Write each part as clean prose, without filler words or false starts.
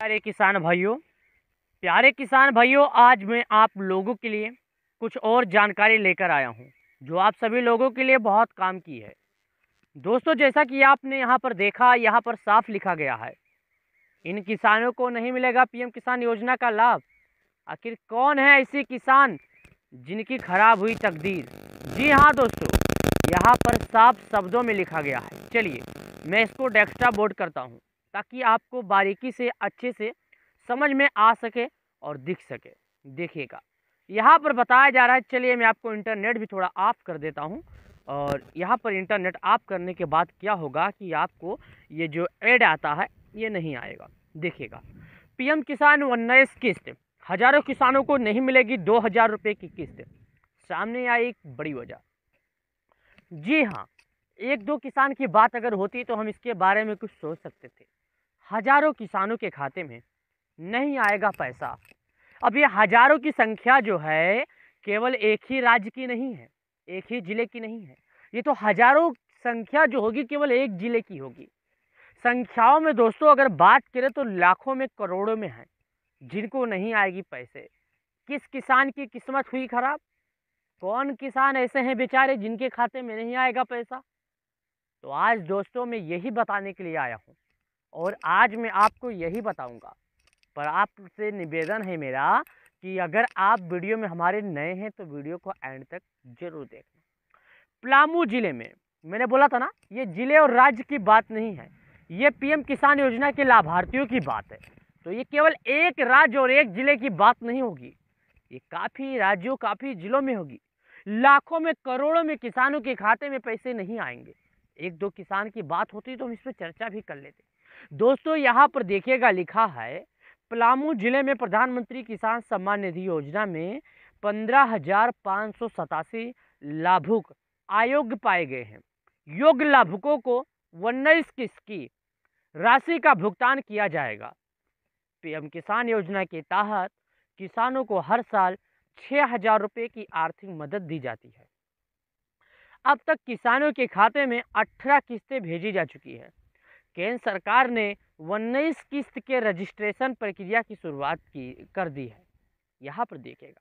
प्यारे किसान भाइयों, आज मैं आप लोगों के लिए कुछ और जानकारी लेकर आया हूं जो आप सभी लोगों के लिए बहुत काम की है। दोस्तों, जैसा कि आपने यहां पर देखा, यहां पर साफ लिखा गया है, इन किसानों को नहीं मिलेगा पीएम किसान योजना का लाभ। आखिर कौन है ऐसे किसान जिनकी खराब हुई तकदीर? जी हाँ दोस्तों, यहाँ पर साफ शब्दों में लिखा गया है। चलिए मैं इसको डेस्कटॉप बोर्ड करता हूँ ताकि आपको बारीकी से अच्छे से समझ में आ सके और दिख सके। देखिएगा, यहाँ पर बताया जा रहा है। चलिए मैं आपको इंटरनेट भी थोड़ा ऑफ कर देता हूँ। और यहाँ पर इंटरनेट ऑफ करने के बाद क्या होगा कि आपको ये जो ऐड आता है ये नहीं आएगा। देखिएगा, पीएम किसान 19 किस्त हजारों किसानों को नहीं मिलेगी 2000 रुपये की किस्त। सामने आई एक बड़ी वजह। जी हाँ, एक दो किसान की बात अगर होती तो हम इसके बारे में कुछ सोच सकते थे। हजारों किसानों के खाते में नहीं आएगा पैसा। अब ये हजारों की संख्या जो है केवल एक ही राज्य की नहीं है, एक ही जिले की नहीं है। ये तो हजारों संख्या जो होगी केवल एक जिले की होगी। संख्याओं में दोस्तों अगर बात करें तो लाखों में करोड़ों में है जिनको नहीं आएगी पैसे। किस किसान की किस्मत हुई खराब? कौन किसान ऐसे हैं बेचारे जिनके खाते में नहीं आएगा पैसा? तो आज दोस्तों मैं यही बताने के लिए आया हूँ और आज मैं आपको यही बताऊंगा। पर आपसे निवेदन है मेरा कि अगर आप वीडियो में हमारे नए हैं तो वीडियो को एंड तक जरूर देखना। पलामू जिले में, मैंने बोला था ना, ये जिले और राज्य की बात नहीं है, ये पीएम किसान योजना के लाभार्थियों की बात है। तो ये केवल एक राज्य और एक जिले की बात नहीं होगी, ये काफ़ी राज्यों काफ़ी जिलों में होगी। लाखों में करोड़ों में किसानों के खाते में पैसे नहीं आएंगे। एक दो किसान की बात होती तो हम इस पर चर्चा भी कर लेते। दोस्तों यहाँ पर देखिएगा, लिखा है पलामू जिले में प्रधानमंत्री किसान सम्मान निधि योजना में 15,587 लाभुक अयोग्य पाए गए हैं। योग्य लाभुकों को 19 किस्त की राशि का भुगतान किया जाएगा। पीएम किसान योजना के तहत किसानों को हर साल 6,000 रुपये की आर्थिक मदद दी जाती है। अब तक किसानों के खाते में 18 किस्तें भेजी जा चुकी है। केंद्र सरकार ने 19 किस्त के रजिस्ट्रेशन प्रक्रिया की शुरुआत कर दी है। यहाँ पर देखिएगा,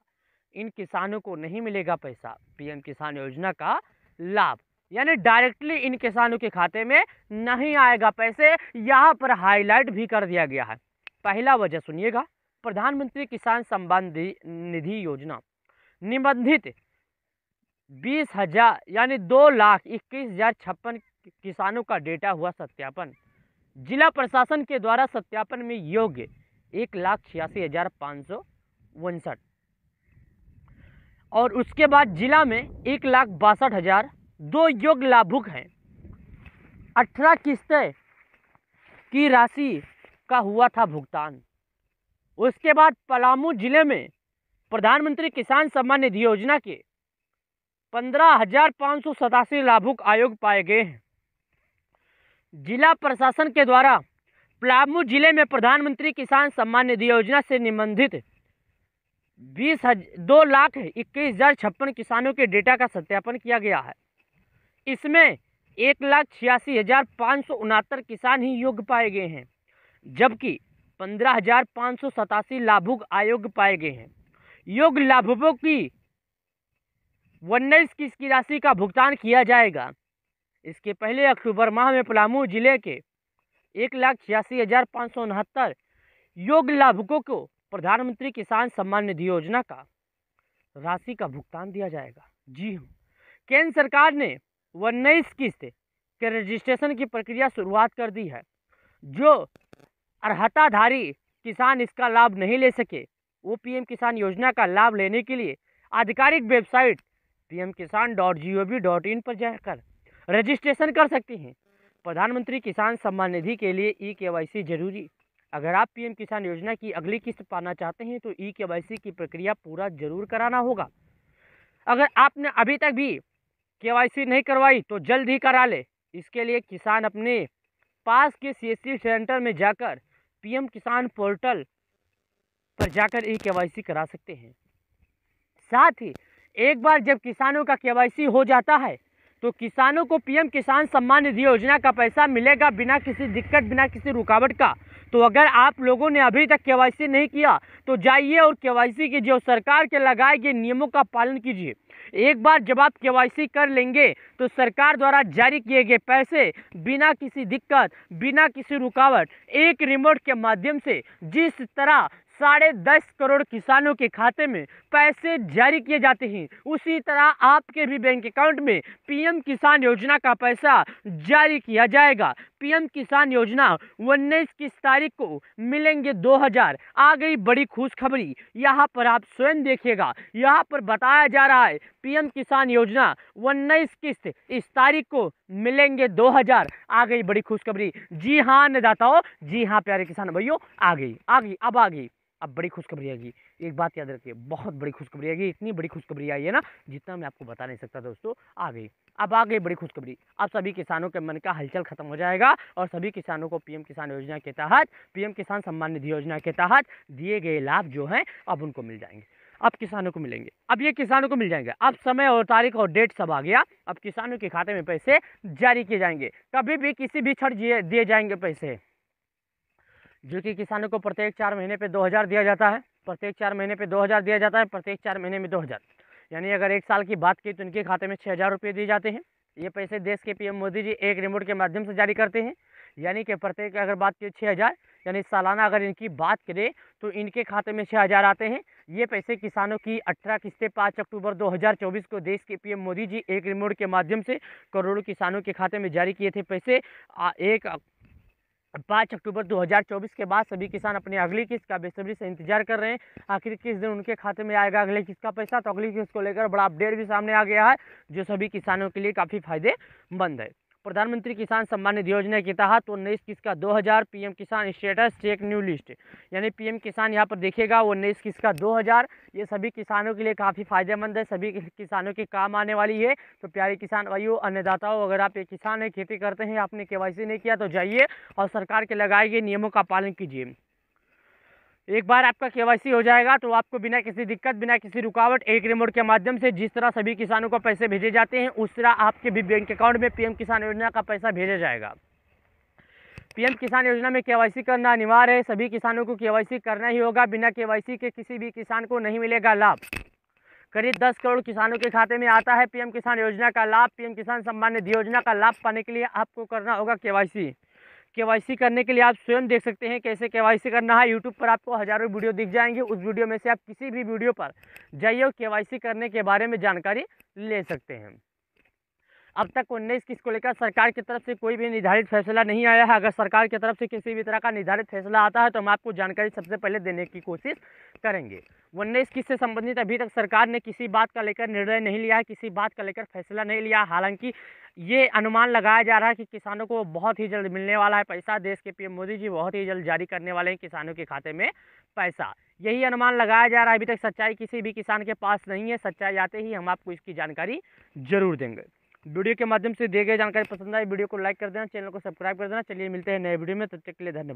इन किसानों को नहीं मिलेगा पैसा पीएम किसान योजना का लाभ, यानी डायरेक्टली इन किसानों के खाते में नहीं आएगा पैसे। यहाँ पर हाईलाइट भी कर दिया गया है। पहला वजह सुनिएगा, प्रधानमंत्री किसान सम्मान निधि योजना निबंधित 20,000 यानी 2,21,056 किसानों का डेटा हुआ सत्यापन। जिला प्रशासन के द्वारा सत्यापन में योग्य 1,86,559 और उसके बाद जिला में 1,62,000 दो योग्य लाभुक हैं। 18 किस्तें की राशि का हुआ था भुगतान। उसके बाद पलामू जिले में प्रधानमंत्री किसान सम्मान निधि योजना के 15,587 लाभुक अयोग्य पाए गए हैं। जिला प्रशासन के द्वारा पलामू जिले में प्रधानमंत्री किसान सम्मान निधि योजना से निबंधित 2,21,056 किसानों के डेटा का सत्यापन किया गया है। इसमें 1,86,569 किसान ही योग्य पाए गए हैं, जबकि 15,587 लाभुक अयोग्य पाए गए हैं। योग्य लाभुकों की 19 किस्त की राशि का भुगतान किया जाएगा। इसके पहले अक्टूबर माह में पलामू जिले के 1,86,569 योग्य लाभुकों को प्रधानमंत्री किसान सम्मान निधि योजना का राशि का भुगतान दिया जाएगा। जी हाँ, केंद्र सरकार ने 19 किस्त के रजिस्ट्रेशन की प्रक्रिया शुरुआत कर दी है। जो अर्हताधारी किसान इसका लाभ नहीं ले सके, वो पीएम किसान योजना का लाभ लेने के लिए आधिकारिक वेबसाइट pmkisan.gov.in पर जाकर रजिस्ट्रेशन कर सकते हैं। प्रधानमंत्री किसान सम्मान निधि के लिए ई-केवाईसी जरूरी। अगर आप पीएम किसान योजना की अगली किस्त पाना चाहते हैं तो ई-केवाईसी की प्रक्रिया पूरा जरूर कराना होगा। अगर आपने अभी तक भी केवाईसी नहीं करवाई तो जल्द ही करा ले। इसके लिए किसान अपने पास के सीएससी सेंटर में जाकर पीएम किसान पोर्टल पर जाकर ई-केवाईसी करा सकते हैं। साथ ही एक बार जब किसानों का केवाईसी हो जाता है तो किसानों को पीएम किसान सम्मान निधि योजना का पैसा मिलेगा बिना किसी दिक्कत, बिना किसी रुकावट का। तो अगर आप लोगों ने अभी तक केवाईसी नहीं किया तो जाइए और केवाईसी कीजिए और सरकार के लगाए गए नियमों का पालन कीजिए। एक बार जब आप केवाईसी कर लेंगे तो सरकार द्वारा जारी किए गए पैसे बिना किसी दिक्कत, बिना किसी रुकावट, एक रिमोट के माध्यम से जिस तरह 10.5 करोड़ किसानों के खाते में पैसे जारी किए जाते हैं, उसी तरह आपके भी बैंक अकाउंट में पीएम किसान योजना का पैसा जारी किया जाएगा। पीएम किसान योजना 19 तारीख को मिलेंगे 2000। आ गई बड़ी खुशखबरी, यहाँ पर आप स्वयं देखिएगा, यहाँ पर बताया जा रहा है पीएम किसान योजना 19 किस्त इस तारीख को मिलेंगे 2000। आ गई बड़ी खुशखबरी। जी हाँ अन्नदाताओं, जी हाँ प्यारे किसान भाइयों, आ गई अब आ गई। अब बड़ी खुशखबरी आएगी। एक बात याद रखिए, बहुत बड़ी खुशखबरी आएगी। इतनी बड़ी खुशखबरी आई है ना, जितना मैं आपको बता नहीं सकता दोस्तों। आ गई, अब आ गई बड़ी खुशखबरी। अब सभी किसानों के मन का हलचल खत्म हो जाएगा और सभी किसानों को पीएम किसान योजना के तहत, पीएम किसान सम्मान निधि योजना के तहत दिए गए लाभ जो हैं अब उनको मिल जाएंगे। अब किसानों को मिलेंगे, अब ये किसानों को मिल जाएंगे। अब समय और तारीख और डेट सब आ गया। अब किसानों के खाते में पैसे जारी किए जाएंगे, कभी भी किसी भी क्षण दिए जाएंगे पैसे, जो कि किसानों को प्रत्येक 4 महीने पे 2000 दिया जाता है। प्रत्येक 4 महीने पे 2000 दिया जाता है, प्रत्येक 4 महीने में 2000, यानी अगर एक साल की बात की तो इनके खाते में 6000 रुपये दिए जाते हैं। ये पैसे देश के पीएम मोदी जी एक रिमोट के माध्यम से जारी करते हैं, यानी कि प्रत्येक अगर बात की 6000, यानी सालाना अगर इनकी बात करें तो इनके खाते में 6000 आते हैं। ये पैसे किसानों की 18 किस्तें 5 अक्टूबर 2024 को देश के पीएम मोदी जी एक रिमोट के माध्यम से करोड़ों किसानों के खाते में जारी किए थे पैसे। 5 अक्टूबर 2024 के बाद सभी किसान अपनी अगली किस्त का बेसब्री से इंतजार कर रहे हैं, आखिर किस दिन उनके खाते में आएगा अगली किस्त का पैसा। तो अगली किस्त को लेकर बड़ा अपडेट भी सामने आ गया है, जो सभी किसानों के लिए काफ़ी फायदेमंद है। प्रधानमंत्री किसान सम्मान निधि योजना के तहत 19 किस्त का 2000, पीएम किसान स्टेटस चेक न्यू लिस्ट, यानी पीएम किसान यहाँ पर देखिएगा 19 किस्त का 2000। ये सभी किसानों के लिए काफ़ी फायदेमंद है, सभी किसानों के काम आने वाली है। तो प्यारे किसान भाइयों, अन्नदाताओं, अगर आप एक किसान है, खेती करते हैं, आपने केवाईसी नहीं किया तो जाइए और सरकार के लगाए गए नियमों का पालन कीजिए। एक बार आपका केवाईसी हो जाएगा तो आपको बिना किसी दिक्कत, बिना किसी रुकावट, एक रिमोट के माध्यम से जिस तरह सभी किसानों को पैसे भेजे जाते हैं, उस तरह आपके भी बैंक अकाउंट में पीएम किसान योजना का पैसा भेजा जाएगा। पीएम किसान योजना में केवाईसी करना अनिवार्य है, सभी किसानों को केवाईसी करना ही होगा। बिना केवाईसी के किसी भी किसान को नहीं मिलेगा लाभ। करीब 10 करोड़ किसानों के खाते में आता है पीएम किसान योजना का लाभ। पीएम किसान सम्मान निधि योजना का लाभ पाने के लिए आपको करना होगा केवाईसी। केवाईसी करने के लिए आप स्वयं देख सकते हैं कैसे केवाईसी करना है। यूट्यूब पर आपको हजारों वीडियो दिख जाएंगे, उस वीडियो में से आप किसी भी वीडियो पर जाइए और केवाईसी करने के बारे में जानकारी ले सकते हैं। अब तक 19 किस्त को लेकर सरकार की तरफ से कोई भी निर्धारित फैसला नहीं आया है। अगर सरकार की तरफ से किसी भी तरह का निर्धारित फैसला आता है तो हम आपको जानकारी सबसे पहले देने की कोशिश करेंगे। 19 किस्त से संबंधित अभी तक सरकार ने किसी बात का लेकर निर्णय नहीं लिया है, किसी बात का लेकर फैसला नहीं लिया। हालांकि ये अनुमान लगाया जा रहा है कि किसानों को बहुत ही जल्द मिलने वाला है पैसा। देश के पीएम मोदी जी बहुत ही जल्द जारी करने वाले हैं किसानों के खाते में पैसा, यही अनुमान लगाया जा रहा है। अभी तक सच्चाई किसी भी किसान के पास नहीं है, सच्चाई आते ही हम आपको इसकी जानकारी जरूर देंगे। वीडियो के माध्यम से दी गई जानकारी पसंद आई, वीडियो को लाइक कर देना, चैनल को सब्सक्राइब कर देना। चलिए मिलते हैं नए वीडियो में, तब तक के लिए धन्यवाद।